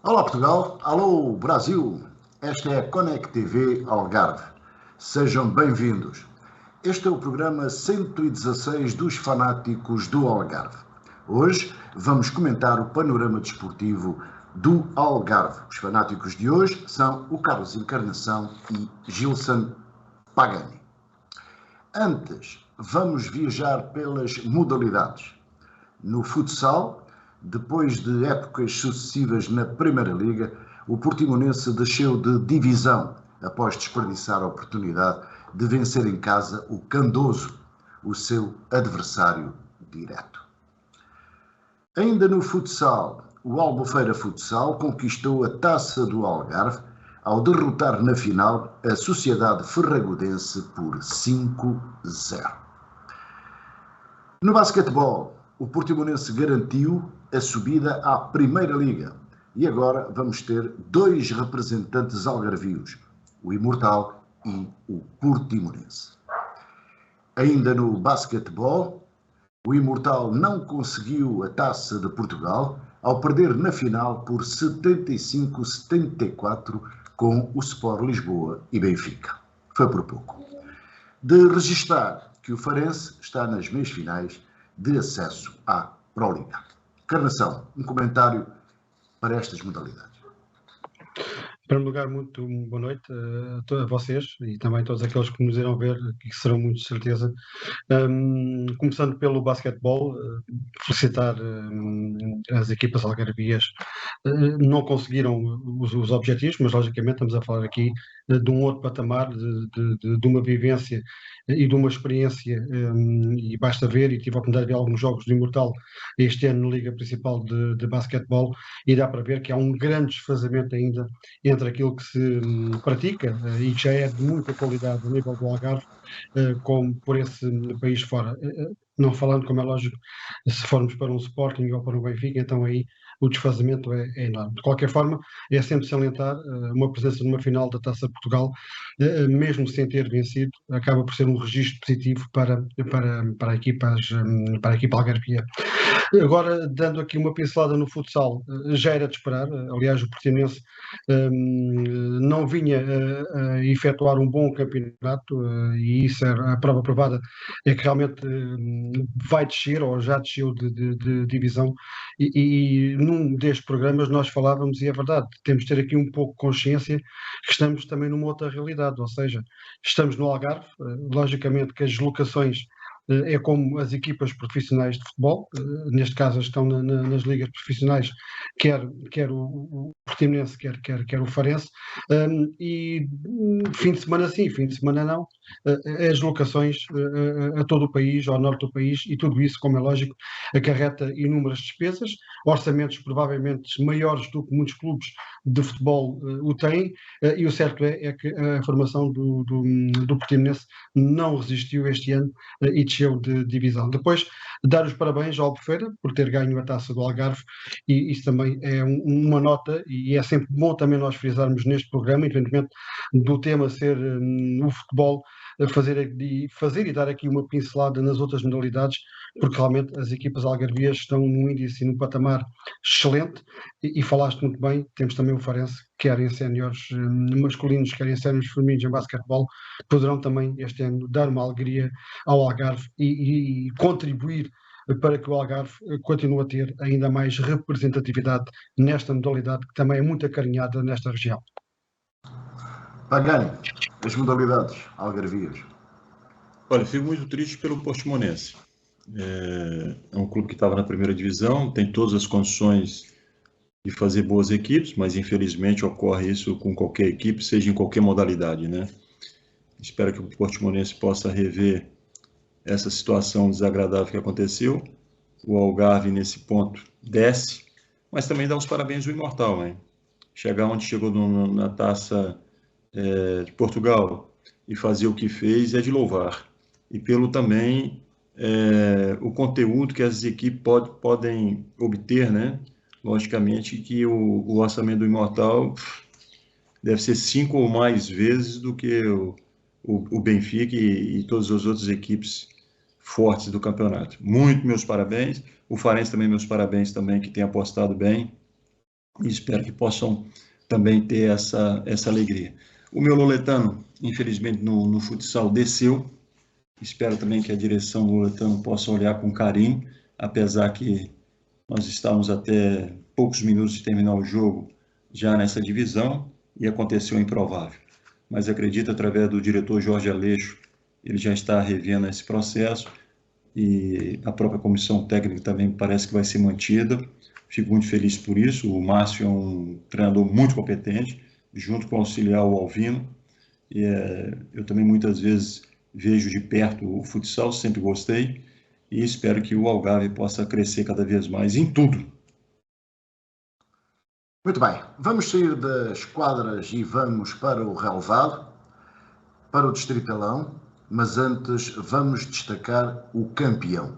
Olá Portugal, alô Brasil, esta é a Conect TV Algarve. Sejam bem-vindos. Este é o programa 116 dos fanáticos do Algarve. Hoje vamos comentar o panorama desportivo do Algarve. Os fanáticos de hoje são o Carlos Encarnação e Gilson Pagani. Antes, vamos viajar pelas modalidades. No futsal, depois de épocas sucessivas na Primeira Liga, o Portimonense desceu de divisão após desperdiçar a oportunidade de vencer em casa o Candoso, o seu adversário direto. Ainda no futsal, o Albufeira Futsal conquistou a Taça do Algarve ao derrotar na final a Sociedade Ferragudense por 5-0. No basquetebol, o Portimonense garantiu a subida à Primeira Liga e agora vamos ter dois representantes algarvios, o Imortal e o Portimonense. Ainda no basquetebol, o Imortal não conseguiu a Taça de Portugal ao perder na final por 75-74 com o Sport Lisboa e Benfica. Foi por pouco. De registrar que o Farense está nas meias finais de acesso à Proliga. Encarnação, um comentário para estas modalidades. Em primeiro lugar, muito boa noite a vocês e também a todos aqueles que nos irão ver, que serão muitos de certeza. Começando pelo basquetebol, felicitar as equipas algarvias. Não conseguiram os objetivos, mas logicamente estamos a falar aqui de um outro patamar, de uma vivência e de uma experiência, e basta ver, e tive a oportunidade de ver alguns jogos do Imortal este ano na Liga Principal de Basquetebol, e dá para ver que há um grande desfazamento ainda entre aquilo que se pratica e que já é de muita qualidade a nível do Algarve, como por esse país fora. Não falando, como é lógico, se formos para um Sporting ou para um Benfica, então aí o desfazamento é enorme. De qualquer forma, é sempre salientar uma presença numa final da Taça de Portugal, mesmo sem ter vencido, acaba por ser um registro positivo para a equipa algarvia. Agora, dando aqui uma pincelada no futsal, já era de esperar. Aliás, o Portimonense não vinha a efetuar um bom campeonato, e isso é a prova provada, é que realmente vai descer, ou já desceu de divisão, e num destes programas nós falávamos, e é verdade, temos de ter aqui um pouco de consciência que estamos também numa outra realidade, ou seja, estamos no Algarve, logicamente que as deslocações é como as equipas profissionais de futebol, neste caso estão nas ligas profissionais, quer o Portimonense, quer o Farense, e fim de semana sim, fim de semana não, as locações a todo o país, ao norte do país, e tudo isso, como é lógico, acarreta inúmeras despesas, orçamentos provavelmente maiores do que muitos clubes de futebol o têm, e o certo é que a formação do Portimonense não resistiu este ano e desceu de divisão. Depois, dar os parabéns ao Albufeira por ter ganho a Taça do Algarve, e isso também é uma nota, e é sempre bom também nós frisarmos neste programa, independentemente do tema ser o futebol, fazer e dar aqui uma pincelada nas outras modalidades, porque realmente as equipas algarvias estão num índice e num patamar excelente, e falaste muito bem, temos também o Farense, quer em séniores masculinos, quer em séniores femininos em basquetebol, poderão também este ano dar uma alegria ao Algarve e contribuir para que o Algarve continue a ter ainda mais representatividade nesta modalidade, que também é muito acarinhada nesta região. Pagani, as modalidades algarvias. Olha, fico muito triste pelo Portimonense. É um clube que estava na primeira divisão, tem todas as condições de fazer boas equipes, mas infelizmente ocorre isso com qualquer equipe, seja em qualquer modalidade, né? Espero que o Portimonense possa rever essa situação desagradável que aconteceu. O Algarve, nesse ponto, desce, mas também dá os parabéns ao Imortal, né? Chegar onde chegou na Taça de Portugal e fazer o que fez é de louvar. E pelo também o conteúdo que as equipes podem obter, né? Logicamente que o orçamento do Imortal deve ser 5 ou mais vezes do que o Benfica e todas as outras equipes fortes do campeonato. Muito meus parabéns. O Farense também, meus parabéns também, que tem apostado bem e espero que possam também ter essa alegria. O meu Loletano, infelizmente, no futsal desceu. Espero também que a direção do Loletano possa olhar com carinho, apesar que nós estávamos até poucos minutos de terminar o jogo já nessa divisão e aconteceu o improvável. Mas acredito, através do diretor Jorge Aleixo, ele já está revendo esse processo e a própria comissão técnica também parece que vai ser mantida. Fico muito feliz por isso. O Márcio é um treinador muito competente, junto com o auxiliar o Alvino. E, eu também muitas vezes vejo de perto o futsal, sempre gostei, e espero que o Algarve possa crescer cada vez mais em tudo. Muito bem, vamos sair das quadras e vamos para o relevado, para o Distritalão, mas antes vamos destacar o campeão.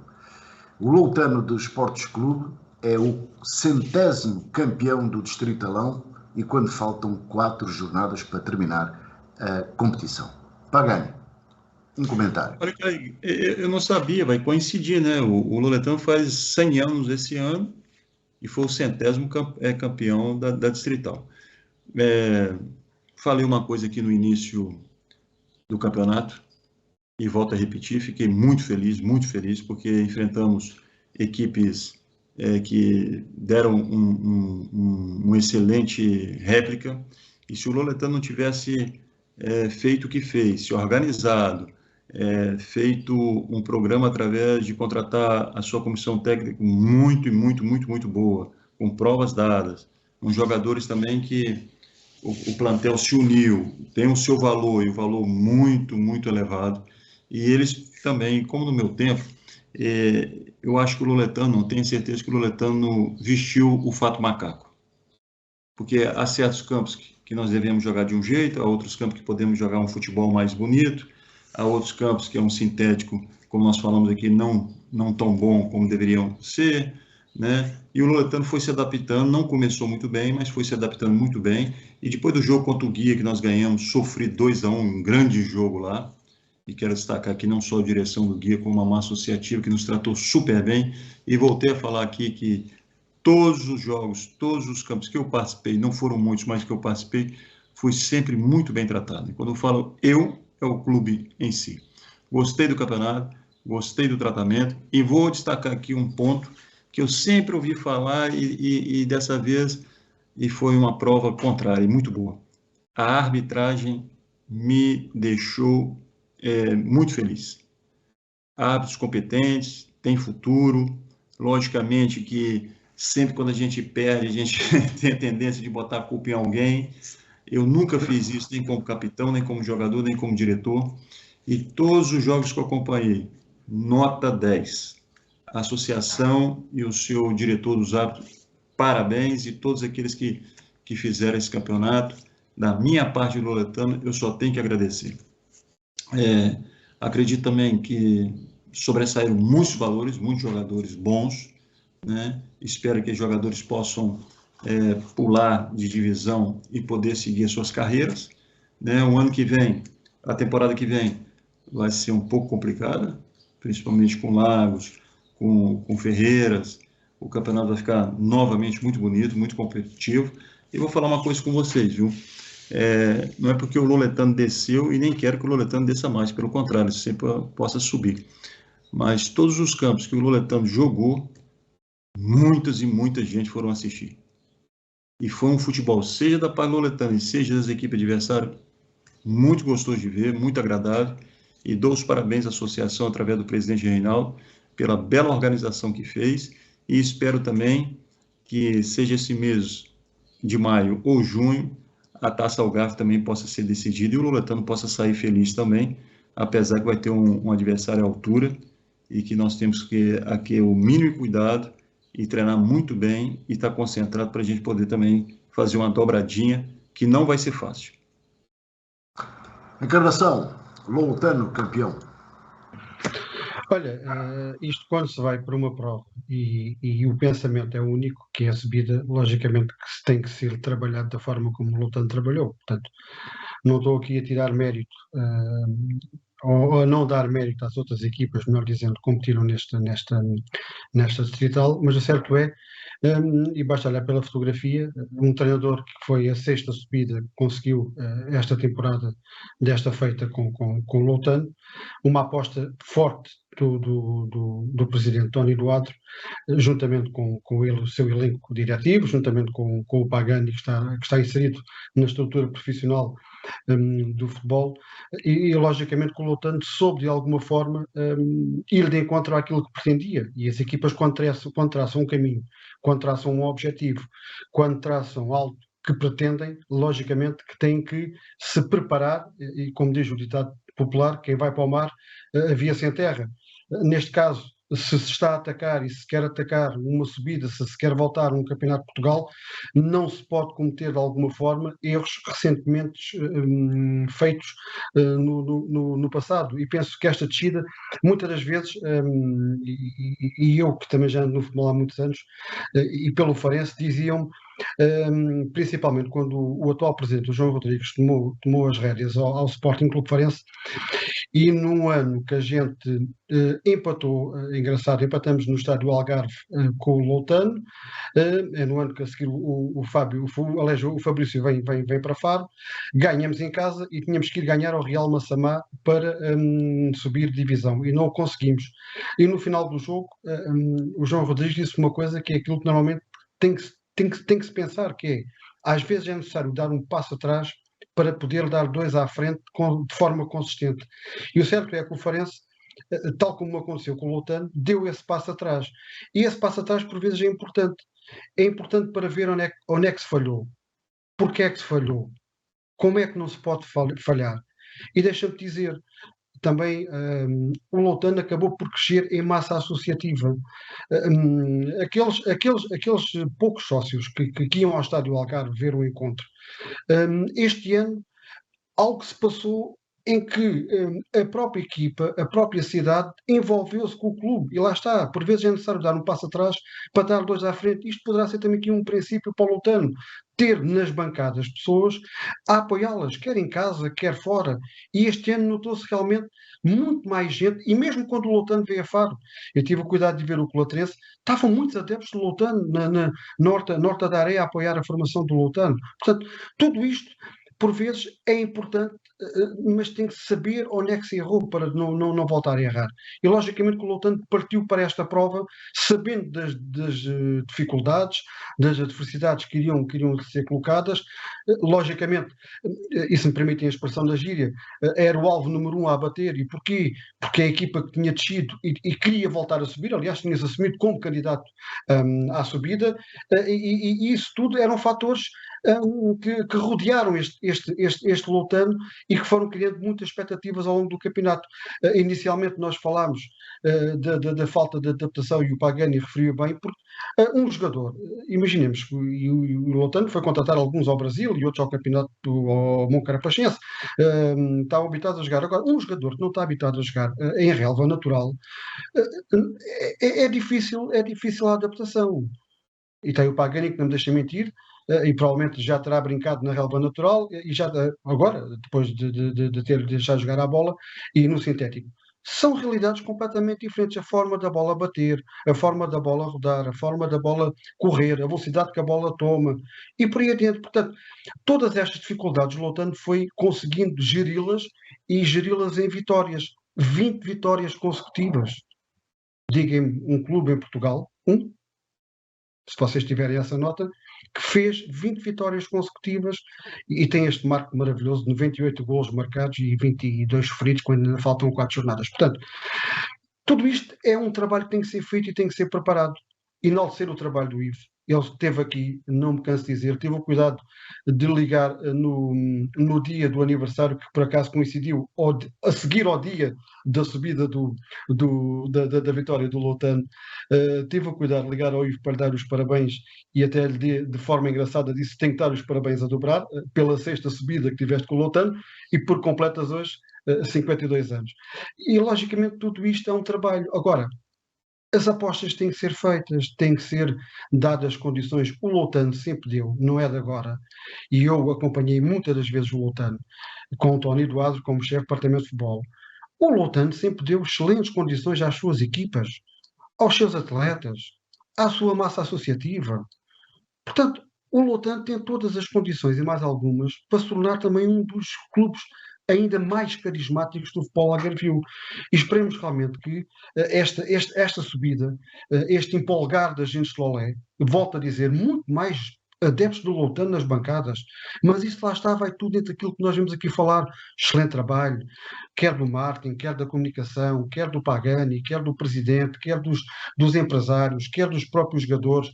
O Loutano do Esportes Clube é o 100º campeão do Distritalão e quando faltam 4 jornadas para terminar a competição. Paganho, um comentário. Olha, eu não sabia, vai coincidir, né? O Loletano faz 100 anos esse ano e foi o 100º campeão da Distrital. Falei uma coisa aqui no início do campeonato e volto a repetir, fiquei muito feliz, porque enfrentamos equipes que deram uma excelente réplica, e se o Loletano não tivesse feito o que fez, se organizado, feito um programa através de contratar a sua comissão técnica muito boa, com provas dadas, com jogadores também que o plantel se uniu, tem o seu valor, e o valor muito elevado, e eles também, como no meu tempo, eu acho que o Loletano, tenho certeza que o Loletano vestiu o fato macaco, porque há certos campos que nós devemos jogar de um jeito, há outros campos que podemos jogar um futebol mais bonito, há outros campos que é um sintético, como nós falamos aqui, não tão bom como deveriam ser, né? E o Loletano foi se adaptando, não começou muito bem, mas foi se adaptando muito bem, e depois do jogo contra o Guia, que nós ganhamos, sofri 2-1, um grande jogo lá, e quero destacar aqui não só a direção do Guia, como a massa associativa, que nos tratou super bem, e voltei a falar aqui que todos os jogos, todos os campos que eu participei, não foram muitos, mas que eu participei, fui sempre muito bem tratado. E quando eu falo eu, é o clube em si. Gostei do campeonato, gostei do tratamento, e vou destacar aqui um ponto que eu sempre ouvi falar e dessa vez e foi uma prova contrária, muito boa. A arbitragem me deixou muito feliz. Árbitros competentes, tem futuro, logicamente que sempre quando a gente perde, a gente tem a tendência de botar a culpa em alguém. Eu nunca fiz isso, nem como capitão, nem como jogador, nem como diretor, e todos os jogos que eu acompanhei, nota 10. A associação e o seu diretor dos árbitros, parabéns, e todos aqueles que fizeram esse campeonato. Da minha parte do Loletano, eu só tenho que agradecer. Acredito também que sobressaíram muitos valores, muitos jogadores bons, né? Espero que os jogadores possam pular de divisão e poder seguir as suas carreiras, né? O ano que vem, a temporada que vem, vai ser um pouco complicada, principalmente com Lagos, com Ferreiras. O campeonato vai ficar novamente muito bonito, muito competitivo. E vou falar uma coisa com vocês, viu? Não é porque o Loletano desceu e nem quero que o Loletano desça mais, pelo contrário, sempre possa subir. Mas todos os campos que o Loletano jogou, muitas gente foram assistir. E foi um futebol, seja da parte Loletano e seja das equipes adversárias, muito gostoso de ver, muito agradável. E dou os parabéns à associação, através do presidente Reinaldo, pela bela organização que fez. E espero também que seja esse mês de maio ou junho, a Taça Algarve também possa ser decidida e o Loletano possa sair feliz também, apesar que vai ter um adversário à altura e que nós temos que aqui o mínimo cuidado e treinar muito bem e estar concentrado para a gente poder também fazer uma dobradinha, que não vai ser fácil. Encarnação, Loletano campeão. Olha, isto quando se vai por uma prova e o pensamento é único, que é a subida, logicamente que se tem que ser trabalhado da forma como o Loletano trabalhou. Portanto, não estou aqui a tirar mérito ou a não dar mérito às outras equipas, melhor dizendo, que competiram nesta distrital, mas o certo é, e basta olhar pela fotografia, um treinador que foi a sexta subida, conseguiu esta temporada desta feita com o Loutano, uma aposta forte do presidente Tony Duarte, juntamente com ele, o seu elenco diretivo, juntamente com o Pagani, que está inserido na estrutura profissional do futebol, e logicamente que o Loutano soube de alguma forma ir de encontro àquilo que pretendia, e as equipas quando traçam um caminho, quando traçam um objetivo, quando traçam algo que pretendem, logicamente que têm que se preparar, e como diz o ditado popular, quem vai para o mar avia-se em terra. Neste caso, se está a atacar e se quer atacar uma subida, se quer voltar a um campeonato de Portugal, não se pode cometer de alguma forma erros recentemente feitos no passado. E penso que esta descida, muitas das vezes, e eu que também já ando no futebol há muitos anos, e pelo Farense, diziam-me, principalmente quando o atual presidente, o João Rodrigues, tomou as rédeas ao Sporting Clube Farense, e num ano que a gente empatou, engraçado, empatamos no estádio do Algarve com o Loutano, é no ano que a seguir o Fabrício vem para Faro, ganhamos em casa e tínhamos que ir ganhar ao Real Massamá para subir divisão, e não o conseguimos. E no final do jogo, o João Rodrigues disse uma coisa que é aquilo que normalmente tem que se pensar, que é, às vezes é necessário dar um passo atrás para poder dar dois à frente de forma consistente. E o certo é que o Farense, tal como aconteceu com o Loutano, deu esse passo atrás. E esse passo atrás, por vezes, é importante. É importante para ver onde é que se falhou. Porquê é que se falhou? Como é que não se pode falhar? E deixa-me dizer, também o Loutano acabou por crescer em massa associativa. Aqueles poucos sócios que iam ao estádio Algarve ver o encontro, este ano algo se passou em que a própria equipa, a própria cidade envolveu-se com o clube, e lá está, por vezes é necessário dar um passo atrás para dar dois à frente. Isto poderá ser também aqui um princípio para o Loutano, ter nas bancadas pessoas a apoiá-las, quer em casa, quer fora, e este ano notou-se realmente muito mais gente, e mesmo quando o Loutano veio a Faro, eu tive o cuidado de ver o Colatrese, estavam muitos adeptos do Loutano na Norte da Areia a apoiar a formação do Loutano. Portanto, tudo isto por vezes é importante, mas tem que saber onde é que se errou para não voltar a errar. E logicamente que o Loutano partiu para esta prova sabendo das dificuldades, das adversidades que iriam ser colocadas. Logicamente, e se me permitem a expressão da gíria, era o alvo número 1 a abater. E porquê? Porque a equipa que tinha descido e queria voltar a subir, aliás, tinha-se assumido como candidato à subida, e isso tudo eram fatores que rodearam este Loutano e que foram criando muitas expectativas ao longo do campeonato. Inicialmente nós falámos da falta de adaptação, e o Pagani referiu bem, porque um jogador, imaginemos, e o Loutano foi contratar alguns ao Brasil e outros ao campeonato ao Moncarapachense, estavam habituados a jogar. Agora, um jogador que não está habituado a jogar em relva natural, é difícil a adaptação. E tem o Pagani, que não me deixa mentir, e provavelmente já terá brincado na relva natural, e já agora, depois de ter deixado jogar a bola, e no sintético. São realidades completamente diferentes. A forma da bola bater, a forma da bola rodar, a forma da bola correr, a velocidade que a bola toma, e por aí adiante. Portanto, todas estas dificuldades o Loutano foi conseguindo geri-las, e geri-las em vitórias. 20 vitórias consecutivas. Digam-me um clube em Portugal, se vocês tiverem essa nota, que fez 20 vitórias consecutivas e tem este marco maravilhoso de 98 golos marcados e 22 sofridos quando ainda faltam 4 jornadas. Portanto, tudo isto é um trabalho que tem que ser feito e tem que ser preparado. Enaltecer o trabalho do Ivo. Ele esteve aqui, não me canso de dizer, teve o cuidado de ligar no dia do aniversário, que por acaso coincidiu a seguir ao dia da subida da vitória do Loutano. Teve o cuidado de ligar ao Ivo para lhe dar os parabéns, e até lhe de forma engraçada disse que tem que dar os parabéns a dobrar pela sexta subida que tiveste com o Loutano e por completas hoje 52 anos. E logicamente tudo isto é um trabalho. Agora, as apostas têm que ser feitas, têm que ser dadas condições. O Loutano sempre deu, não é de agora. E eu acompanhei muitas das vezes o Loutano, com o Tony Duarte como chefe de departamento de futebol. O Loutano sempre deu excelentes condições às suas equipas, aos seus atletas, à sua massa associativa. Portanto, o Loutano tem todas as condições e mais algumas para se tornar também um dos clubes ainda mais carismáticos do futebol algarvio. E esperemos realmente que esta subida, este empolgar da gente de Lolé, volto a dizer, muito mais adeptos do Loutano nas bancadas, mas isso lá está, vai tudo dentro daquilo que nós vimos aqui falar, excelente trabalho, quer do marketing, quer da comunicação, quer do Pagani, quer do presidente, quer dos empresários, quer dos próprios jogadores,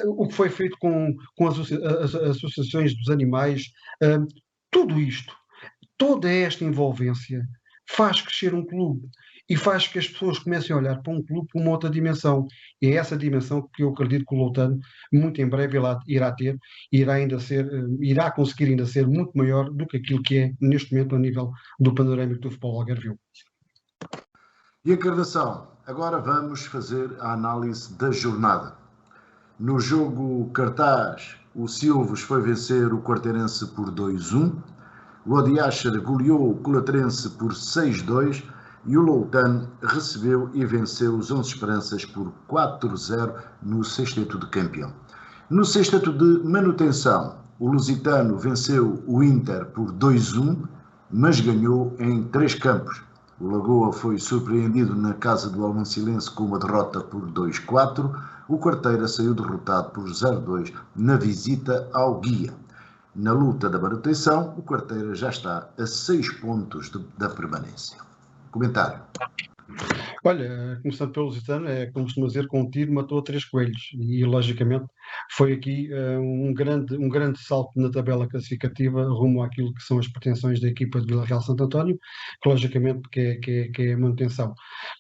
o que foi feito com as associações dos animais, tudo isto, toda esta envolvência faz crescer um clube e faz que as pessoas comecem a olhar para um clube com uma outra dimensão. E é essa dimensão que eu acredito que o Loutano muito em breve irá ter, irá conseguir ainda ser muito maior do que aquilo que é neste momento a nível do panorâmico do futebol algarvio. E Encarnação, agora vamos fazer a análise da jornada. No jogo cartaz, o Silves foi vencer o Quarteirense por 2-1, o Odiaxer goleou o Colatrense por 6-2 e o Loutano recebeu e venceu os 11 Esperanças por 4-0 no sexteto de campeão. No sexteto de manutenção, o Lusitano venceu o Inter por 2-1, mas ganhou em 3 campos. O Lagoa foi surpreendido na casa do Almansilense com uma derrota por 2-4. O Quarteira saiu derrotado por 0-2 na visita ao Guia. Na luta da manutenção, o Quarteira já está a 6 pontos da permanência. Comentário. Olha, começando pelo Lusitano, como costuma dizer, com um tiro matou 3 coelhos e, logicamente, foi aqui um grande salto na tabela classificativa rumo àquilo que são as pretensões da equipa de Vila Real Santo António, que logicamente que é a manutenção.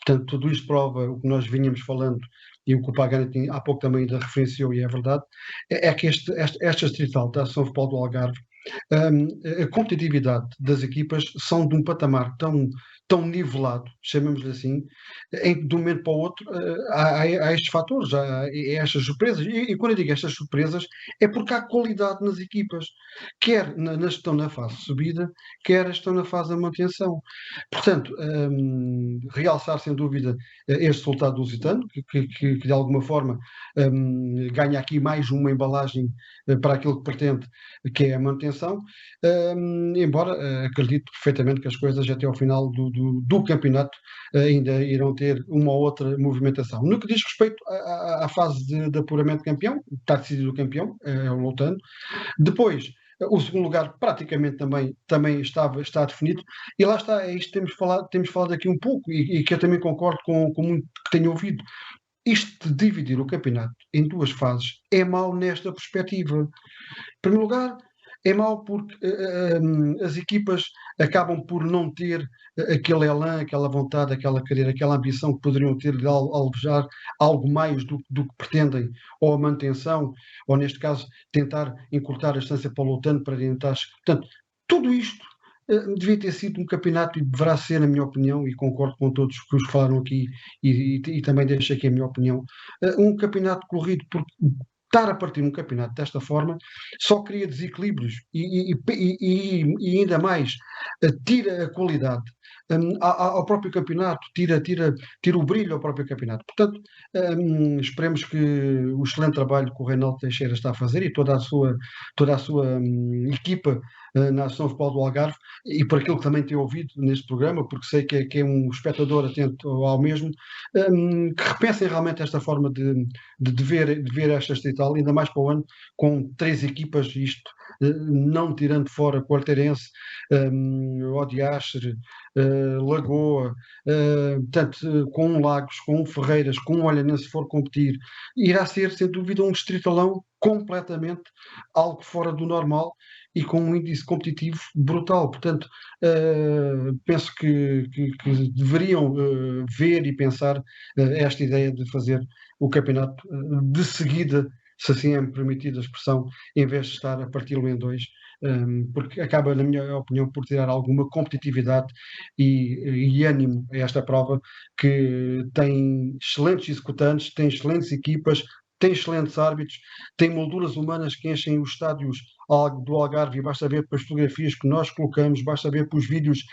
Portanto, tudo isto prova o que nós vinhamos falando e o que o Pagani há pouco também ainda referenciou, e é verdade, é que esta distrital da Ação Futebol do Algarve, a competitividade das equipas são de um patamar tão nivelado, chamemos-lhe assim, em que de um momento para o outro há estes fatores, há estas surpresas. E quando eu digo estas surpresas, é porque há qualidade nas equipas, quer estão na fase de subida, quer estão na fase da manutenção. Portanto, realçar sem dúvida este resultado do Lusitano, que de alguma forma ganha aqui mais uma embalagem para aquilo que pretende, que é a manutenção, embora acredito perfeitamente que as coisas até ao final do campeonato ainda irão ter uma ou outra movimentação. No que diz respeito à fase de apuramento de campeão, está decidido o campeão, é o Loutano. Depois, o segundo lugar praticamente também está definido, e lá está, é isto que temos falado aqui um pouco, e que eu também concordo com muito que tenho ouvido. Isto de dividir o campeonato em 2 fases é mau nesta perspectiva. Em primeiro lugar, é mau porque as equipas acabam por não ter aquele elan, aquela vontade, aquela querer, aquela ambição que poderiam ter de alvejar algo mais do que pretendem, ou a manutenção, ou neste caso tentar encurtar a distância para o Loutano para tentar. Portanto, tudo isto devia ter sido um campeonato, e deverá ser, na minha opinião, e concordo com todos os que falaram aqui, e também deixo aqui a minha opinião, um campeonato corrido, porque estar a partir um campeonato desta forma só cria desequilíbrios e ainda mais tira a qualidade ao próprio campeonato, tira o brilho ao próprio campeonato. Portanto, esperemos que o excelente trabalho que o Reinaldo Teixeira está a fazer e toda a sua equipa na Ação Futebol do Algarve, e por aquilo que também tenho ouvido neste programa, porque sei que é um espectador atento ao mesmo, que repensem realmente esta forma de ver esta distrital, ainda mais para o ano, com 3 equipas, isto não tirando fora Quarteirense, Odiaxer, Lagoa, portanto, com um Lagos, com um Ferreiras, com um Olhanense, se for competir, irá ser, sem dúvida, um distritalão completamente algo fora do normal e com um índice competitivo brutal. Portanto, penso que deveriam ver e pensar esta ideia de fazer o campeonato de seguida, se assim é permitida a expressão, em vez de estar a parti-lo em 2, porque acaba, na minha opinião, por tirar alguma competitividade e ânimo a esta prova, que tem excelentes executantes, tem excelentes equipas, tem excelentes árbitros, tem molduras humanas que enchem os estádios do Algarve, e basta ver pelas fotografias que nós colocamos, basta ver pelos vídeos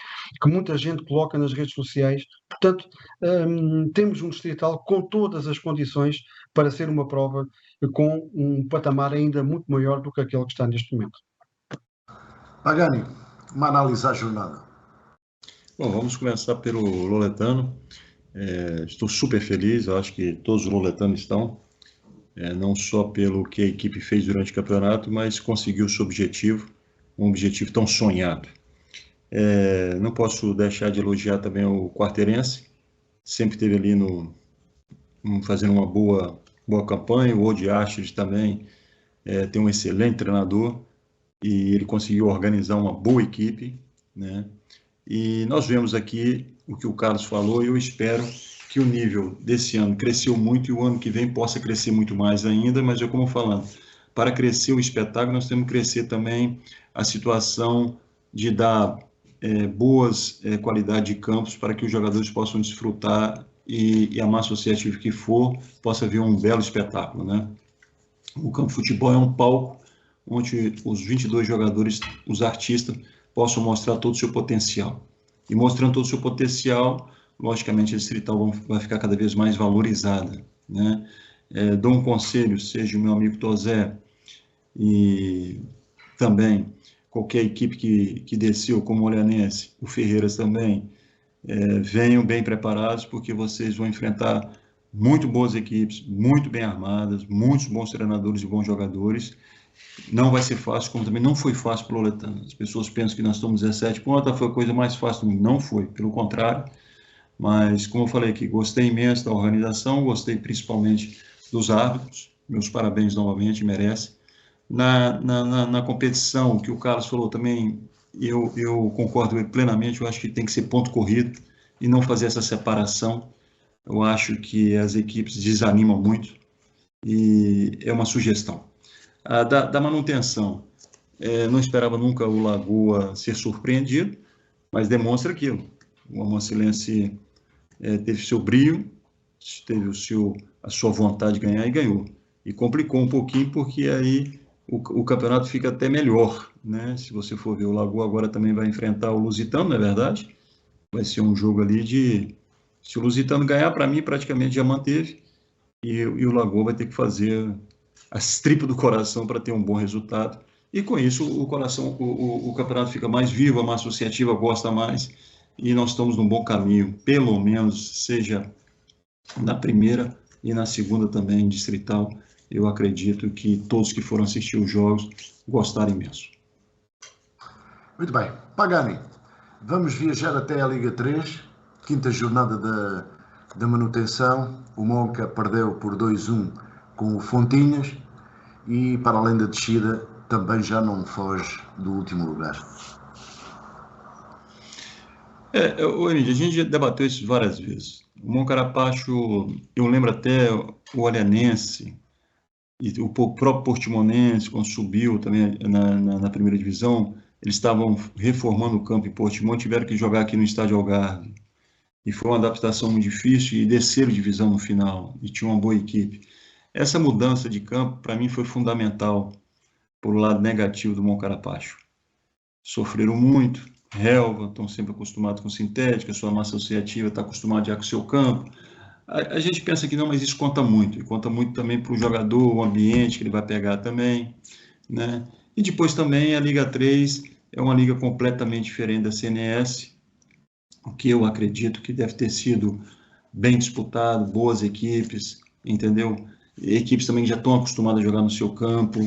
que muita gente coloca nas redes sociais. Portanto, temos um distrital com todas as condições para ser uma prova com um patamar ainda muito maior do que aquele que está neste momento. Pagani, uma análise à jornada. Bom, vamos começar pelo Loletano. Estou super feliz, eu acho que todos os loletanos estão, não só pelo que a equipe fez durante o campeonato, mas conseguiu o seu objetivo, um objetivo tão sonhado. Não posso deixar de elogiar também o Quarteirense, sempre esteve ali fazendo uma boa campanha. O Odi Astrid também tem um excelente treinador e ele conseguiu organizar uma boa equipe, né? E nós vemos aqui o que o Carlos falou, e eu espero que o nível desse ano cresceu muito e o ano que vem possa crescer muito mais ainda, mas como falando, para crescer o espetáculo, nós temos que crescer também a situação de dar boas qualidade de campos para que os jogadores possam desfrutar e a massa associativa que for possa ver um belo espetáculo, né? O campo de futebol é um palco onde os 22 jogadores, os artistas, possam mostrar todo o seu potencial. E mostrando todo o seu potencial, logicamente a distrital vai ficar cada vez mais valorizada, né? Dou um conselho, seja o meu amigo Tozé e também qualquer equipe que desceu, como o Olhanense, o Ferreiras também, venham bem preparados, porque vocês vão enfrentar muito boas equipes, muito bem armadas, muitos bons treinadores e bons jogadores. Não vai ser fácil, como também não foi fácil para o Loletano. As pessoas pensam que nós estamos 17 pontos, foi a coisa mais fácil do mundo. Não foi, pelo contrário. Mas, como eu falei aqui, gostei imenso da organização, gostei principalmente dos árbitros. Meus parabéns novamente, merece. Na competição, que o Carlos falou também, eu concordo plenamente. Eu acho que tem que ser ponto corrido e não fazer essa separação. Eu acho que as equipes desanimam muito e é uma sugestão. Da manutenção, não esperava nunca o Lagoa ser surpreendido, mas demonstra aquilo. O Amoncilense teve seu brilho, teve a sua vontade de ganhar e ganhou. E complicou um pouquinho, porque aí o campeonato fica até melhor, né? Se você for ver, o Lagoa agora também vai enfrentar o Lusitano, não é verdade? Vai ser um jogo ali se o Lusitano ganhar, para mim, praticamente já manteve, e o Lagoa vai ter que fazer as tripas do coração para ter um bom resultado. E com isso o campeonato fica mais vivo, a massa associativa gosta mais, e nós estamos num bom caminho, pelo menos seja na primeira e na segunda também, distrital. Eu acredito que todos que foram assistir os jogos gostaram imenso. Muito bem. Pagani, vamos viajar até a Liga 3, quinta jornada da manutenção. O Monca perdeu por 2-1 com o Fontinhas e, para além da descida, também já não foge do último lugar. A gente já debateu isso várias vezes. O Moncarápacho, eu lembro até o Olhanense e o próprio Portimonense, quando subiu também na primeira divisão, eles estavam reformando o campo em Portimão, tiveram que jogar aqui no Estádio Algarve. E foi uma adaptação muito difícil e desceram divisão no final, e tinha uma boa equipe. Essa mudança de campo, para mim, foi fundamental por lado negativo do Moncarápacho. Sofreram muito, relva, estão sempre acostumados com sintética, sua massa associativa está acostumada já com o seu campo. A gente pensa que não, mas isso conta muito, e conta muito também para o jogador, o ambiente que ele vai pegar também, né? E depois também a Liga 3 é uma liga completamente diferente da CNS, o que eu acredito que deve ter sido bem disputado, boas equipes, entendeu? Equipes também que já estão acostumadas a jogar no seu campo,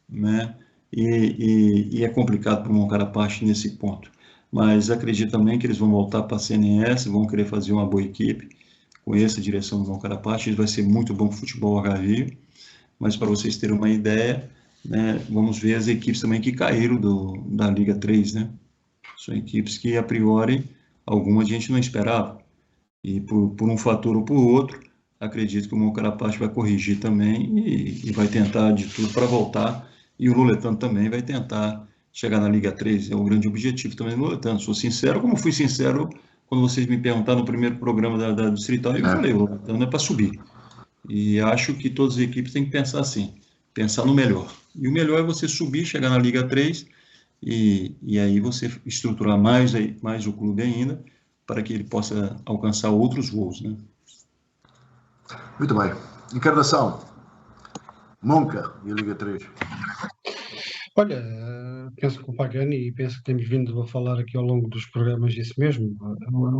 né? E é complicado para o Moncarápacho nesse ponto. Mas acredito também que eles vão voltar para a CNS, vão querer fazer uma boa equipe. Conheço a direção do Moncarápacho, isso vai ser muito bom para o futebol algarvio. Mas para vocês terem uma ideia, né, vamos ver as equipes também que caíram da Liga 3, né? São equipes que, a priori, algumas a gente não esperava. E por um fator ou por outro, acredito que o Moncarápacho vai corrigir também e vai tentar de tudo para voltar. E o Loletano também vai tentar chegar na Liga 3. É o grande objetivo também do Loletano. Sou sincero, como fui sincero quando vocês me perguntaram no primeiro programa da Distrital, eu falei, o Loletano é para subir. E acho que todas as equipes têm que pensar assim. pensar no melhor. E o melhor é você subir, chegar na Liga 3 e aí você estruturar mais o clube ainda para que ele possa alcançar outros voos, né? Muito bem. Encarnação, Monca e a Liga 3. Olha, penso que o Pagani, e penso que temos vindo a falar aqui ao longo dos programas isso mesmo,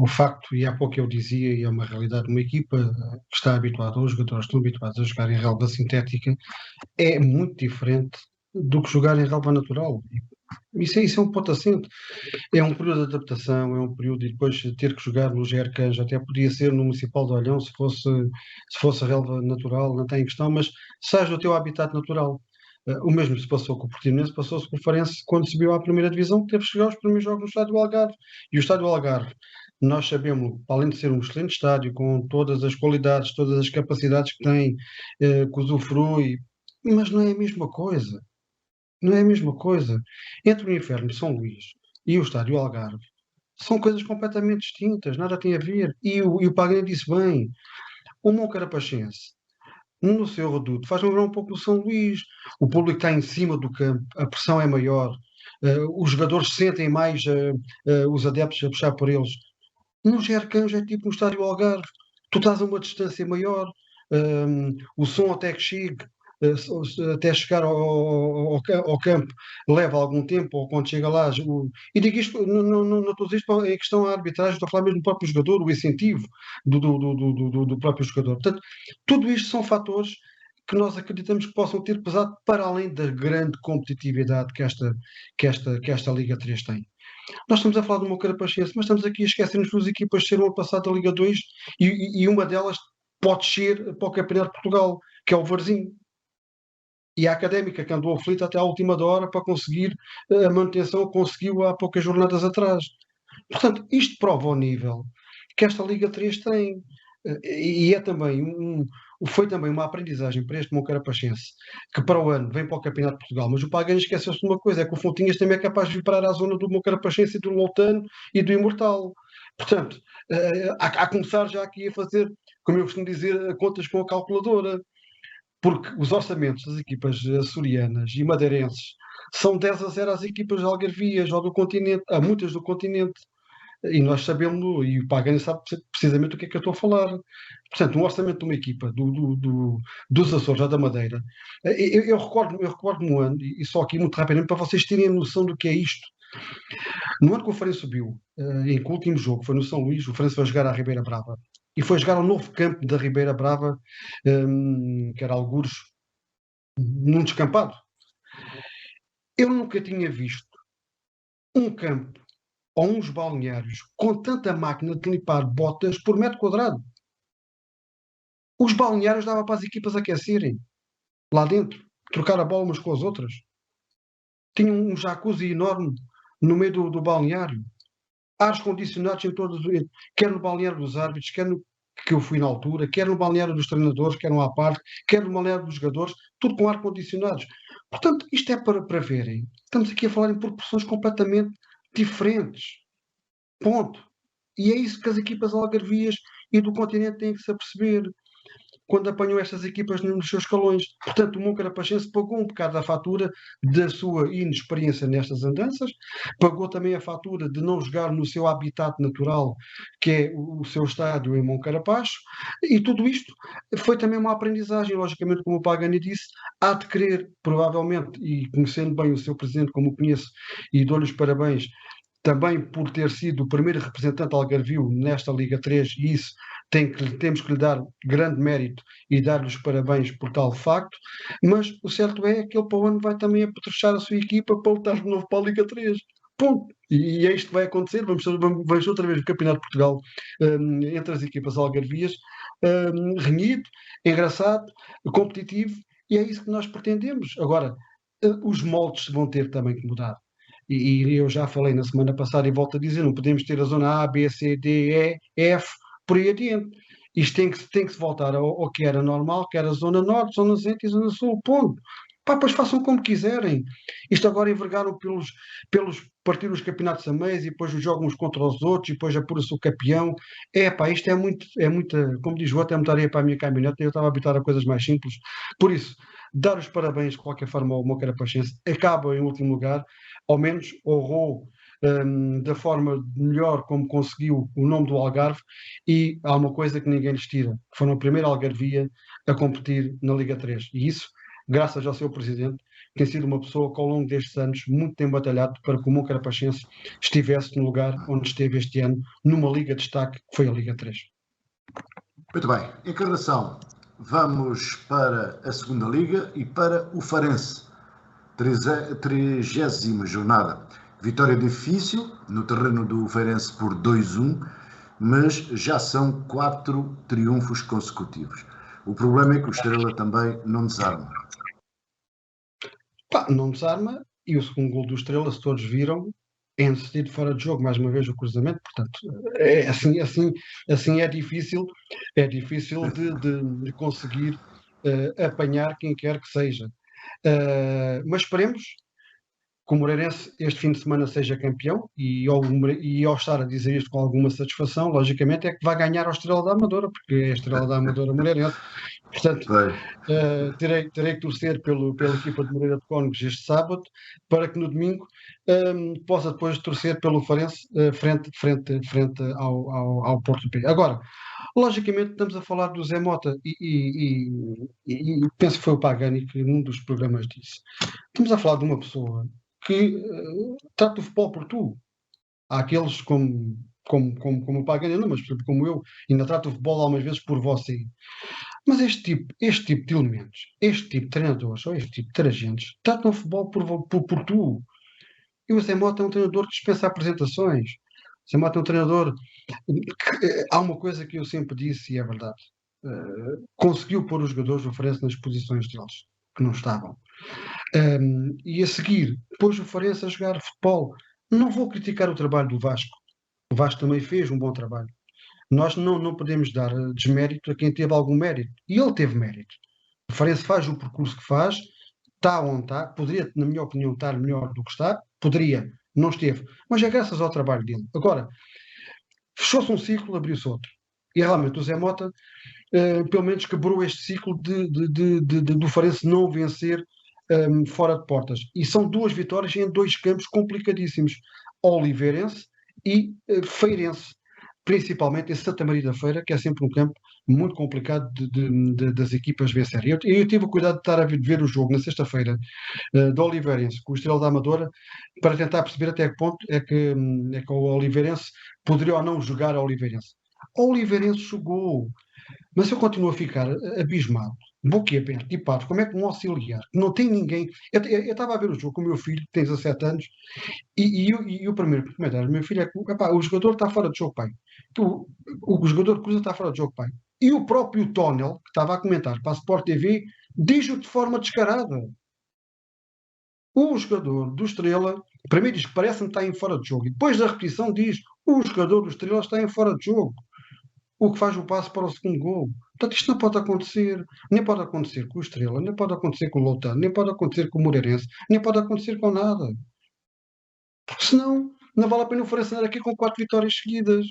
o facto, e há pouco eu dizia, e é uma realidade, uma equipa que está habituada, ou os jogadores estão habituados a jogar em relva sintética, é muito diferente do que jogar em relva natural. Isso é um ponto assente. É um período de adaptação, é um período de depois ter que jogar no Gercães, até podia ser no Municipal de Olhão, se fosse a relva natural, não tem questão, mas seja o teu habitat natural. O mesmo se passou com o Portimonense, passou-se com o Farense quando subiu à primeira divisão, teve que chegar aos primeiros jogos no Estádio do Algarve. E o Estádio do Algarve, nós sabemos, além de ser um excelente estádio, com todas as qualidades, todas as capacidades que tem, que usufrui, mas não é a mesma coisa. Não é a mesma coisa. Entre o Inferno de São Luís e o Estádio Algarve, são coisas completamente distintas, nada tem a ver. E o Pagani disse bem, o Moncarapachense, no seu reduto, faz lembrar um pouco do São Luís. O público está em cima do campo, a pressão é maior, os jogadores sentem mais os adeptos a puxar por eles. No Gercães é tipo no Estádio Algarve, tu estás a uma distância maior, o som até que chegue, até chegar ao campo leva algum tempo, ou quando chega lá. E digo isto, não estou a dizer isto em questão à arbitragem, estou a falar mesmo do próprio jogador, o incentivo do próprio jogador. Portanto, tudo isto são fatores que nós acreditamos que possam ter pesado para além da grande competitividade que esta Liga 3 tem. Nós estamos a falar de uma Carapachense, mas estamos aqui a esquecer-nos duas equipas que serão a passar da Liga 2 e uma delas pode ser para o Campeonato de Portugal, que é o Varzim. E a Académica, que andou aflita até à última hora para conseguir a manutenção, conseguiu há poucas jornadas atrás. Portanto, isto prova o nível que esta Liga 3 tem. E é também foi também uma aprendizagem para este Moncarapachense, que para o ano vem para o Campeonato de Portugal, mas o Pagani esqueceu-se de uma coisa, é que o Fontinhas também é capaz de vir parar à zona do Moncarapachense e do Loutano e do Imortal. Portanto, a começar já aqui a fazer, como eu costumo dizer, contas com a calculadora, porque os orçamentos das equipas açorianas e madeirenses são 10-0 às equipas algarvias ou do continente, a muitas do continente. E nós sabemos, e o Pagani sabe precisamente o que é que eu estou a falar. Portanto, um orçamento de uma equipa dos Açores ou da Madeira, eu recordo-me um ano, e só aqui muito rapidamente para vocês terem a noção do que é isto. No ano que o Farense subiu, em que o último jogo foi no São Luís, o Farense foi jogar à Ribeira Brava. E foi jogar ao novo campo da Ribeira Brava, que era algures, num descampado. Eu nunca tinha visto um campo ou uns balneários com tanta máquina de limpar botas por metro quadrado. Os balneários dava para as equipas aquecerem lá dentro, trocar a bola umas com as outras. Tinha um jacuzzi enorme no meio do balneário. Ares condicionados em todos, quer no balneário dos árbitros, quer no que eu fui na altura, quer no balneário dos treinadores, quer no à parte, quer no balneário dos jogadores, tudo com ar-condicionados. Portanto, isto é para verem. Estamos aqui a falar em proporções completamente diferentes. Ponto. E é isso que as equipas algarvias e do continente têm que se aperceber quando apanham estas equipas nos seus escalões. Portanto, o Moncarapachense pagou um bocado da fatura da sua inexperiência nestas andanças, pagou também a fatura de não jogar no seu habitat natural, que é o seu estádio em Moncarapacho, e tudo isto foi também uma aprendizagem, logicamente, como o Pagani disse, há de querer, provavelmente, e conhecendo bem o seu presidente como o conheço, e dou-lhe os parabéns, também por ter sido o primeiro representante algarvio nesta Liga 3, e isso temos que lhe dar grande mérito e dar-lhe os parabéns por tal facto, mas o certo é que ele para o ano vai também apetrechar a sua equipa para lutar de novo para a Liga 3. Ponto. E é isto que vai acontecer. Vamos outra vez o Campeonato de Portugal entre as equipas algarvias, renhido, engraçado, competitivo, e é isso que nós pretendemos. Agora, os moldes vão ter também que mudar. E eu já falei na semana passada e volto a dizer, não podemos ter a zona A, B, C, D, E, F, por aí adiante. Isto tem que se voltar ao que era normal, que era a zona norte, zona centro e zona sul, ponto. Pá, pois façam como quiserem. Isto agora envergaram pelos partir os campeonatos a meios e depois jogam uns contra os outros e depois apura-se o campeão. Isto é muita, como diz o outro, é muita areia para a minha caminhonete, eu estava a habitar a coisas mais simples. Por isso, dar os parabéns de qualquer forma ao Moncarapachense, acaba em último lugar, ao menos honrou da forma melhor como conseguiu o nome do Algarve, e há uma coisa que ninguém lhes tira, foram a primeira algarvia a competir na Liga 3, e isso, graças ao seu presidente, tem sido uma pessoa que ao longo destes anos muito tem batalhado para que o Moncarapachense estivesse no lugar onde esteve este ano, numa Liga de destaque, que foi a Liga 3. Muito bem, Encarnação, vamos para a segunda Liga e para o Farense. 30ª jornada. Vitória difícil no terreno do Farense por 2-1, mas já são 4 triunfos consecutivos. O problema é que o Estrela também não desarma. Não desarma, e o segundo gol do Estrela, se todos viram, é antecedido fora de jogo, mais uma vez o cruzamento, portanto, assim é difícil de conseguir apanhar quem quer que seja. Mas esperemos que o Moreirense este fim de semana seja campeão, e ao estar a dizer isto com alguma satisfação, logicamente é que vai ganhar ao Estrela da Amadora, porque é a Estrela da Amadora Moreirense. Portanto, terei que torcer pela equipa de Moreira de Cónegos este sábado, para que no domingo possa depois torcer pelo Farense frente ao Porto B. Agora, logicamente estamos a falar do Zé Mota e penso que foi o Pagani que num dos programas disse. Estamos a falar de uma pessoa que trata o futebol por tu. Há aqueles como o Pagani, não, mas por exemplo, como eu, ainda trato o futebol algumas vezes por você. Mas este tipo de elementos, este tipo de treinadores, ou este tipo de agentes, tratam o futebol por tu. E o Zé Mota é um treinador que dispensa apresentações. O Zé Mota é um treinador que, há uma coisa que eu sempre disse e é verdade. Conseguiu pôr os jogadores do Farense nas posições deles, que não estavam. E a seguir, pôs o Farense a jogar futebol. Não vou criticar o trabalho do Vasco. O Vasco também fez um bom trabalho. Nós não podemos dar desmérito a quem teve algum mérito. E ele teve mérito. O Farense faz o percurso que faz, está onde está, poderia, na minha opinião, estar melhor do que está, poderia, não esteve, mas é graças ao trabalho dele. Agora, fechou-se um ciclo, abriu-se outro. E realmente o Zé Mota, pelo menos quebrou este ciclo do Farense não vencer fora de portas. E são 2 vitórias em 2 campos complicadíssimos. Oliveirense e Feirense. Principalmente em Santa Maria da Feira, que é sempre um campo muito complicado das equipas vencerem. Eu tive o cuidado de estar a ver o jogo na sexta-feira do Oliveirense com o Estrela da Amadora, para tentar perceber até que ponto é que o Oliveirense poderia ou não jogar ao Oliveirense. O Oliveirense jogou, mas eu continuo a ficar abismado, boquiaberto, tipo, como é que um auxiliar, que não tem ninguém... Eu estava a ver o jogo com o meu filho, que tem 17 anos, e o primeiro comentário do meu filho é que o jogador está fora de jogo, pai. O jogador de Cruza está fora de jogo, pai. E o próprio Tonel, que estava a comentar para a Sport TV, diz-o de forma descarada. O jogador do Estrela, primeiro diz que parece-me que está em fora de jogo, e depois da repetição diz o jogador do Estrela está em fora de jogo. O que faz o passo para o segundo gol. Portanto, isto não pode acontecer. Nem pode acontecer com o Estrela, nem pode acontecer com o Loutano, nem pode acontecer com o Moreirense, nem pode acontecer com nada. Porque senão, não vale a pena o Farense andar aqui com 4 vitórias seguidas.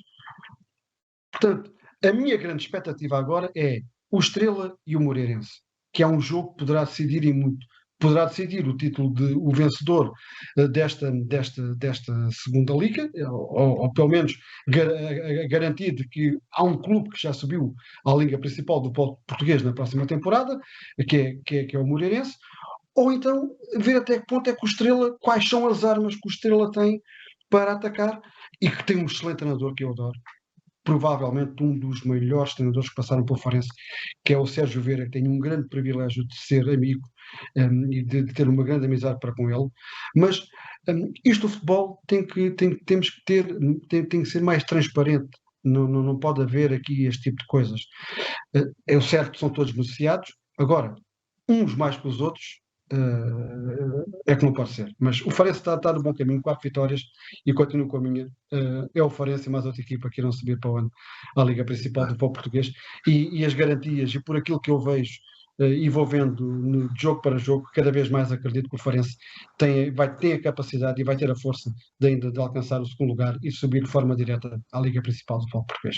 Portanto, a minha grande expectativa agora é o Estrela e o Moreirense, que é um jogo que poderá decidir e muito. Poderá decidir o título de o vencedor desta segunda liga, ou pelo menos garantir que há um clube que já subiu à liga principal do português na próxima temporada, que é o Moreirense, ou então ver até que ponto é que o Estrela, quais são as armas que o Estrela tem para atacar, e que tem um excelente treinador que eu adoro. Provavelmente um dos melhores treinadores que passaram pelo Farense, que é o Sérgio Vieira, que tem um grande privilégio de ser amigo e de ter uma grande amizade para com ele. Mas isto do futebol tem que ser mais transparente. Não pode haver aqui este tipo de coisas. É o certo que são todos beneficiados. Agora, uns mais que os outros, é que não pode ser. Mas o Farense está no bom caminho, 4 vitórias, e continuo com a minha. É o Farense e mais outra equipa que irão subir para o ano à Liga Principal do futebol português, e as garantias, e por aquilo que eu vejo e vou vendo no jogo para jogo, cada vez mais acredito que o Farense tem a capacidade e vai ter a força de alcançar o segundo lugar e subir de forma direta à Liga Principal do futebol português.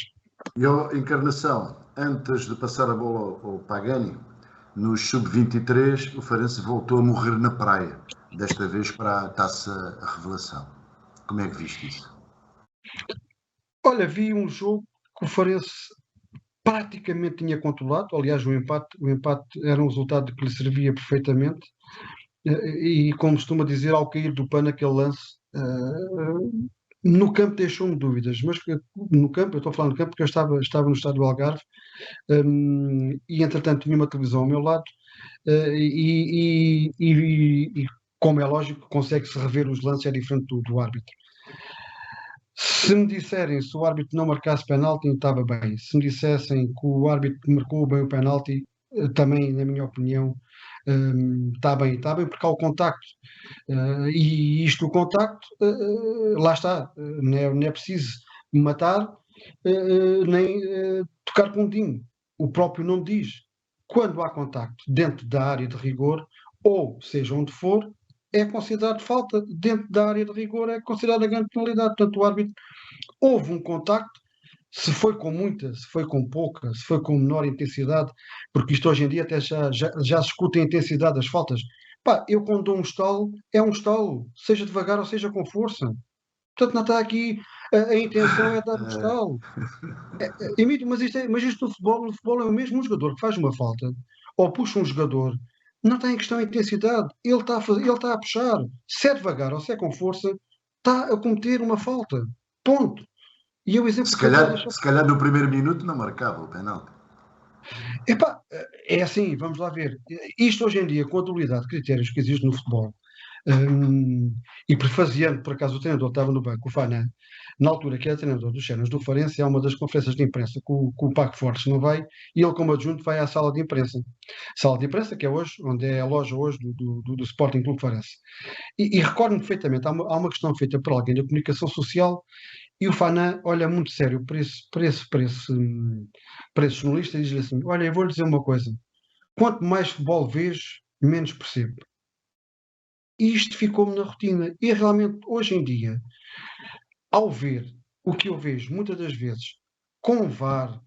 E a Encarnação, antes de passar a bola ao Pagani, No Sub-23, o Farense voltou a morrer na praia, desta vez para a Taça Revelação. Como é que viste isso? Olha, vi um jogo que o Farense praticamente tinha controlado. Aliás, o empate era um resultado que lhe servia perfeitamente. E como costuma dizer, ao cair do pano aquele lance, no campo deixou-me dúvidas, mas no campo, eu estou a falar no campo porque eu estava no estádio do Algarve, e entretanto tinha uma televisão ao meu lado, e como é lógico, consegue-se rever os lances, é diferente do árbitro. Se me disserem se o árbitro não marcasse penalti, estava bem. Se me dissessem que o árbitro marcou bem o penalti, também, na minha opinião, está bem, porque há o contacto. E isto, o contacto, lá está. Não é preciso matar, nem tocar com o dedinho. O próprio nome diz. Quando há contacto dentro da área de rigor, ou seja onde for, é considerado falta. Dentro da área de rigor é considerada grande penalidade. Portanto, o árbitro, houve um contacto, se foi com muita, se foi com pouca, se foi com menor intensidade, porque isto hoje em dia até já se escuta a intensidade das faltas. Pá, eu quando dou um estalo, é um estalo, seja devagar ou seja com força. Portanto, não está aqui, a intenção é dar um estalo. Emílio, mas isto no futebol é o mesmo. Um jogador que faz uma falta, ou puxa um jogador, não tem questão de intensidade, ele está a puxar, se é devagar ou se é com força, está a cometer uma falta, ponto. E eu exemplo Se calhar no primeiro minuto não marcava o penalti. Epá, é assim, vamos lá ver. Isto hoje em dia, com a dualidade de critérios que existe no futebol, e prefaziando, por acaso o treinador estava no banco, o Fana, na altura que era treinador dos Cenas do Farense, há uma das conferências de imprensa que o Paco Fortes não vai, e ele como adjunto vai à sala de imprensa. Sala de imprensa que é hoje, onde é a loja hoje do Sporting Clube Farense. E recordo-me perfeitamente, há uma questão feita por alguém da comunicação social, e o Fana olha muito sério para esse jornalista e diz-lhe assim: olha, eu vou-lhe dizer uma coisa, quanto mais futebol vejo, menos percebo. E isto ficou-me na rotina. E realmente, hoje em dia, ao ver o que eu vejo muitas das vezes com VAR,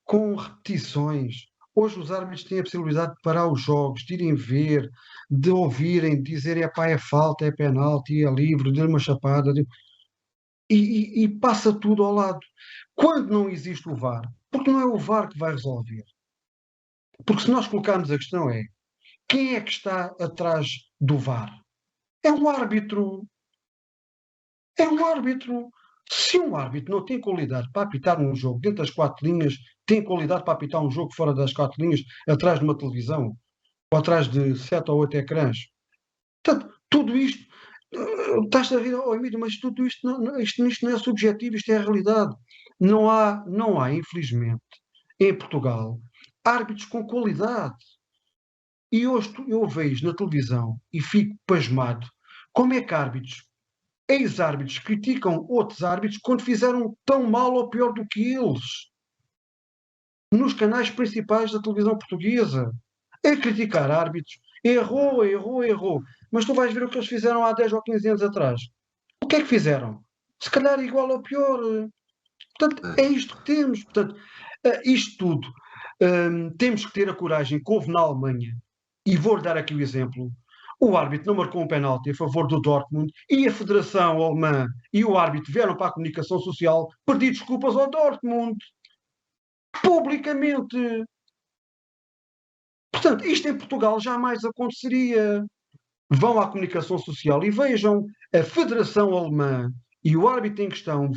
com repetições, hoje os árbitros têm a possibilidade de parar os jogos, de irem ver, de ouvirem, de dizerem pá, é falta, é penalti, é livre, de uma chapada, e passa tudo ao lado. Quando não existe o VAR, porque não é o VAR que vai resolver. Porque se nós colocarmos a questão é, quem é que está atrás do VAR? É um árbitro. É um árbitro. Se um árbitro não tem qualidade para apitar um jogo dentro das 4 linhas, tem qualidade para apitar um jogo fora das 4 linhas, atrás de uma televisão, ou atrás de 7 ou 8 ecrãs. Portanto, tudo isto, estás a rir, oh, Emílio, mas tudo isto isto não é subjetivo, isto é a realidade. Não há, infelizmente, em Portugal, árbitros com qualidade. E hoje eu vejo na televisão e fico pasmado como é que árbitros, ex-árbitros, criticam outros árbitros quando fizeram tão mal ou pior do que eles. Nos canais principais da televisão portuguesa. É criticar árbitros. Errou, errou, errou. Mas tu vais ver o que eles fizeram há 10 ou 15 anos atrás. O que é que fizeram? Se calhar igual ou pior. Portanto, é isto que temos. Portanto, isto tudo, temos que ter a coragem que houve na Alemanha. E vou dar aqui o exemplo. O árbitro não marcou um penalti a favor do Dortmund e a Federação Alemã e o árbitro vieram para a comunicação social pedir desculpas ao Dortmund. Publicamente. Portanto, isto em Portugal jamais aconteceria. Vão à comunicação social e vejam a Federação Alemã e o árbitro em questão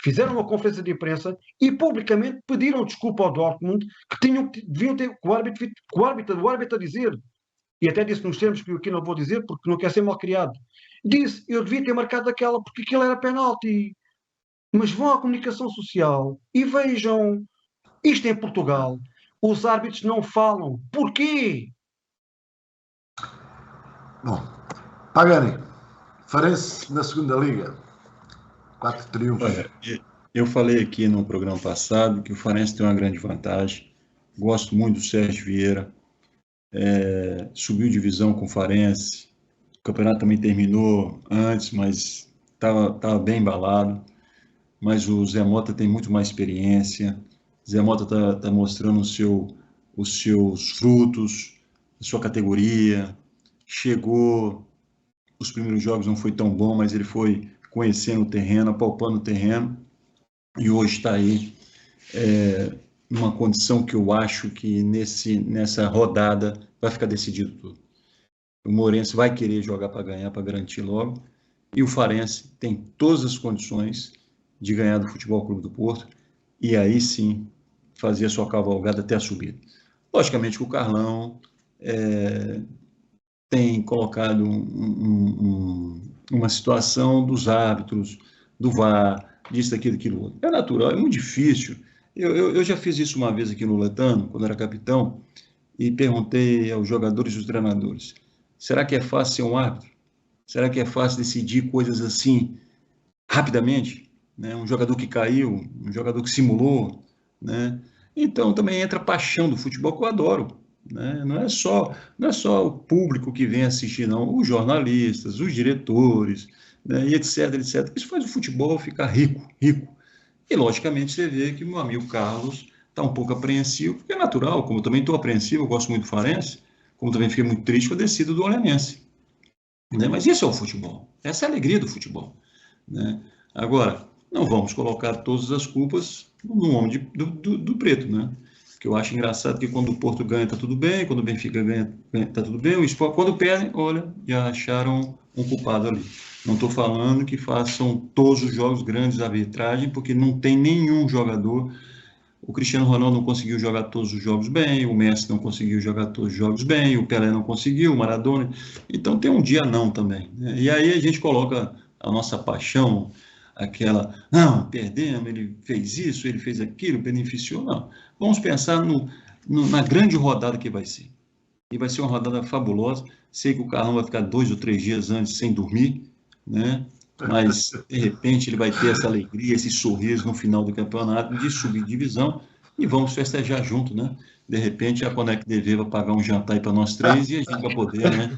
fizeram uma conferência de imprensa e publicamente pediram desculpa ao Dortmund deviam ter o árbitro a dizer, e até disse nos termos que eu aqui não vou dizer porque não quer ser mal criado, disse, eu devia ter marcado aquela porque aquilo era penalti. Mas vão à comunicação social e vejam, isto em Portugal, os árbitros não falam. Porquê? Bom, Pagani, Farense na segunda liga, 4 triunfos. Olha, eu falei aqui no programa passado que o Farense tem uma grande vantagem. Gosto muito do Sérgio Vieira. Subiu divisão com o Farense. O campeonato também terminou antes, mas estava bem embalado. Mas o Zé Mota tem muito mais experiência. Zé Mota está mostrando o seu os seus frutos, a sua categoria. Chegou, os primeiros jogos não foi tão bom, mas ele foi conhecendo o terreno, apalpando o terreno, e hoje está aí numa condição que eu acho que nessa rodada vai ficar decidido tudo. O Moreirense vai querer jogar para ganhar, para garantir logo, e o Farense tem todas as condições de ganhar do Futebol Clube do Porto, e aí sim fazer a sua cavalgada até a subida. Logicamente que o Carlão tem colocado uma situação dos árbitros, do VAR, disso, daquilo, daquilo outro. É natural, é muito difícil. Eu já fiz isso uma vez aqui no Letano, quando era capitão, e perguntei aos jogadores e aos treinadores, será que é fácil ser um árbitro? Será que é fácil decidir coisas assim rapidamente? Né? Um jogador que caiu, um jogador que simulou, né? Então também entra a paixão do futebol, que eu adoro. Né? Não é só o público que vem assistir, não. Os jornalistas, os diretores, né? E etc, etc. Isso faz o futebol ficar rico, rico. E, logicamente, você vê que o meu amigo Carlos está um pouco apreensivo, porque é natural, como eu também estou apreensivo, eu gosto muito do Farense, como também fiquei muito triste com a descida do Olhanense. Né? Mas isso é o futebol, essa é a alegria do futebol. Né? Agora, não vamos colocar todas as culpas no nome do preto, né? Que eu acho engraçado que quando o Porto ganha está tudo bem, quando o Benfica ganha está tudo bem, o Sport, quando perdem, olha, já acharam um culpado ali. Não estou falando que façam todos os jogos grandes de arbitragem, porque não tem nenhum jogador. O Cristiano Ronaldo não conseguiu jogar todos os jogos bem, o Messi não conseguiu jogar todos os jogos bem, o Pelé não conseguiu, o Maradona. Então tem um dia não também. Né? E aí a gente coloca a nossa paixão, aquela, não, perdemos, ele fez isso, ele fez aquilo, beneficiou, não. Vamos pensar na grande rodada que vai ser. E vai ser uma rodada fabulosa. Sei que o Carlão vai ficar 2 ou 3 dias antes sem dormir, né? Mas, de repente, ele vai ter essa alegria, esse sorriso no final do campeonato de subir divisão e vamos festejar junto, né? De repente, a Conect TV vai pagar um jantar aí para nós três e a gente vai poder, né?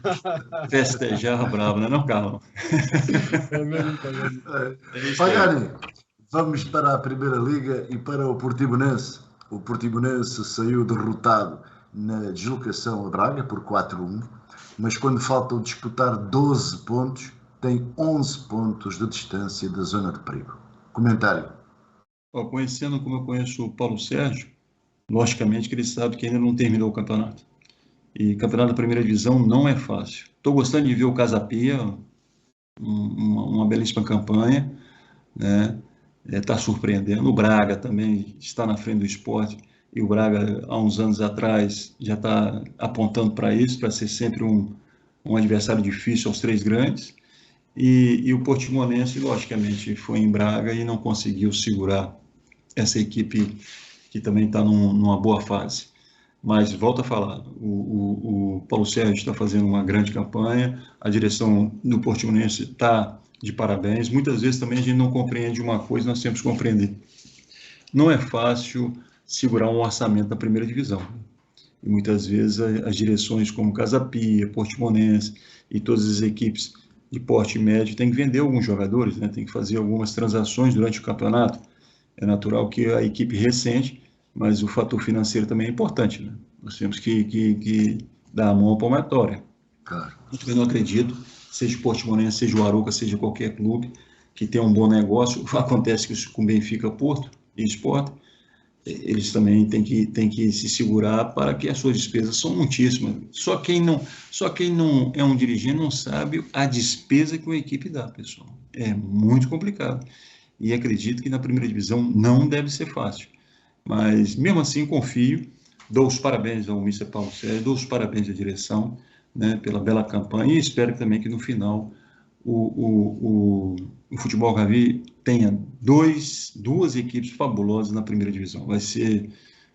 Festejar bravo, né, não, Carlão? Pagani, vamos para a Primeira Liga e para o Portimonense. O Portimonense saiu derrotado na deslocação a Braga por 4-1, mas quando faltam disputar 12 pontos, tem 11 pontos de distância da zona de perigo. Comentário. Conhecendo como eu conheço o Paulo Sérgio, logicamente que ele sabe que ainda não terminou o campeonato. E campeonato da primeira divisão não é fácil. Estou gostando de ver o Casapia, uma belíssima campanha, né? Está surpreendendo. O Braga também está na frente do Sport, e o Braga, há uns anos atrás, já está apontando para isso, para ser sempre um adversário difícil aos três grandes. E o Portimonense, logicamente, foi em Braga e não conseguiu segurar essa equipe que também está numa boa fase. Mas, volto a falar, o Paulo Sérgio está fazendo uma grande campanha, a direção do Portimonense está de parabéns. Muitas vezes também a gente não compreende uma coisa, nós temos que compreender. Não é fácil segurar um orçamento na primeira divisão. E muitas vezes as direções como Casapia, Portimonense e todas as equipes de porte médio têm que vender alguns jogadores, né? Tem que fazer algumas transações durante o campeonato. É natural que a equipe ressente, mas o fator financeiro também é importante. Né? Nós temos que dar a mão à palmatória. Claro. Eu não acredito, seja o Portimonense, seja o Arouca, seja qualquer clube que tenha um bom negócio. Acontece que isso com Benfica, Porto e Sport, eles também têm que se segurar para que as suas despesas são muitíssimas. Só quem não é um dirigente não sabe a despesa que uma equipe dá, pessoal. É muito complicado. E acredito que na primeira divisão não deve ser fácil. Mas, mesmo assim, confio, dou os parabéns ao Mr. Paulo Sérgio, dou os parabéns à direção, né, pela bela campanha, e espero também que no final o Futebol Gavi tenha duas equipes fabulosas na primeira divisão. Vai ser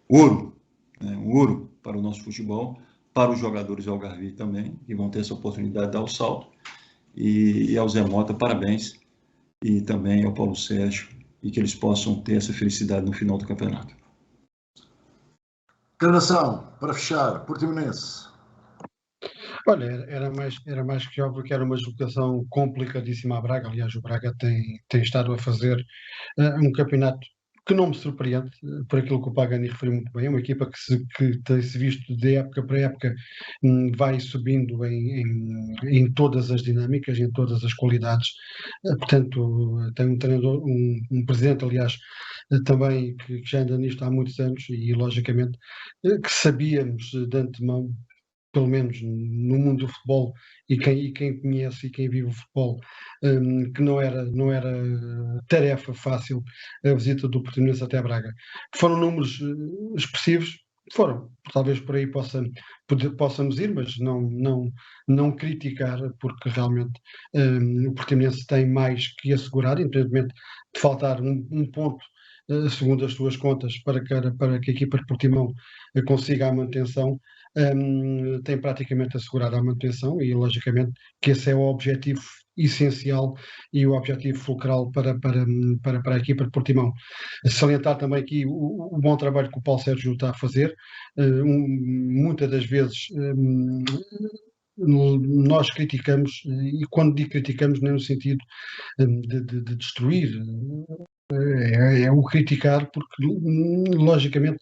ouro, né, um ouro para o nosso futebol, para os jogadores do Algarve também, que vão ter essa oportunidade de dar o salto. E ao Zé Mota, parabéns, e também ao Paulo Sérgio, e que eles possam ter essa felicidade no final do campeonato. Encarnação, para fechar, Portimonense. Olha, era mais que óbvio que era uma deslocação complicadíssima à Braga. Aliás, o Braga tem estado a fazer um campeonato que não me surpreende, por aquilo que o Pagani referiu muito bem. É uma equipa que tem-se visto de época para época, vai subindo em todas as dinâmicas, em todas as qualidades. Portanto, tem um treinador, um presidente, aliás, também que já anda nisto há muitos anos e, logicamente, que sabíamos de antemão, pelo menos no mundo do futebol, e quem conhece e quem vive o futebol, que não era tarefa fácil a visita do Portimonense até Braga. Foram números expressivos, foram, talvez por aí possamos ir, mas não criticar, porque realmente o Portimonense tem mais que assegurar, independentemente de faltar um ponto, segundo as suas contas, para que a equipa de Portimão consiga a manutenção. Tem praticamente assegurado a manutenção e, logicamente, que esse é o objetivo essencial e o objetivo fulcral para a equipa de Portimão. Salientar também aqui o bom trabalho que o Paulo Sérgio está a fazer. Muitas das vezes nós criticamos, e quando digo criticamos, não é no sentido de destruir, é o criticar, porque logicamente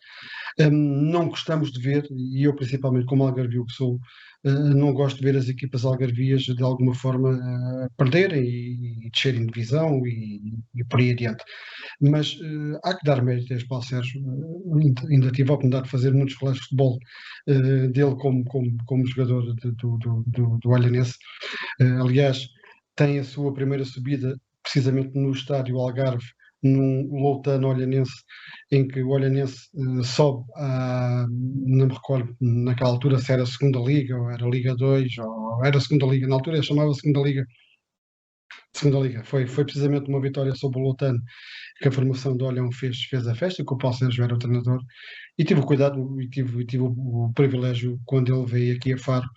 não gostamos de ver, e eu principalmente como algarvio que sou, não gosto de ver as equipas algarvias de alguma forma perderem e descerem de divisão e por aí adiante. Mas há que dar mérito a este Paulo Sérgio. Ainda tive a oportunidade de fazer muitos relatos de futebol dele como jogador do Olhanense. Aliás, tem a sua primeira subida precisamente no estádio Algarve, num Loutano Olhanense, em que o Olhanense sobe não me recordo naquela altura se era a segunda Liga, ou era a Liga 2, ou era a segunda Liga, na altura chamava Segunda Liga. Segunda Liga, foi precisamente uma vitória sobre o Loutano que a formação do Olhão fez a festa, que o Paulo Sérgio era o treinador, e tive o cuidado e tive o privilégio, quando ele veio aqui a Faro,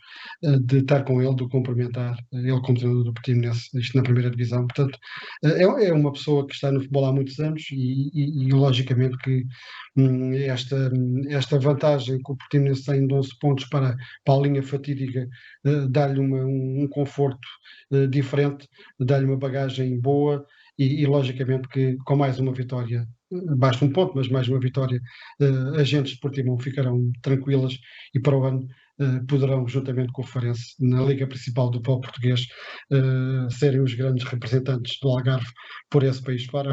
de estar com ele, de o cumprimentar, ele como treinador do Portimonense, isto na primeira divisão. Portanto, é uma pessoa que está no futebol há muitos anos e logicamente que esta vantagem que o Portimonense tem de 11 pontos para a linha fatídica, dá-lhe um conforto diferente, dá-lhe uma bagagem boa e logicamente que com mais uma vitória, basta um ponto, mas mais uma vitória, agentes de Portimão ficarão tranquilas e para o ano poderão, juntamente com o Farense, na Liga Principal do Futebol Português, serem os grandes representantes do Algarve por esse país fora.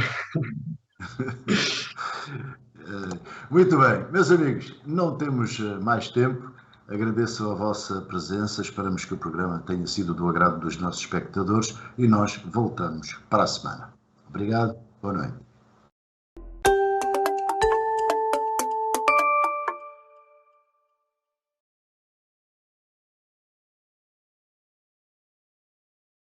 Muito bem, meus amigos, não temos mais tempo. Agradeço a vossa presença, esperamos que o programa tenha sido do agrado dos nossos espectadores e nós voltamos para a semana. Obrigado, boa noite.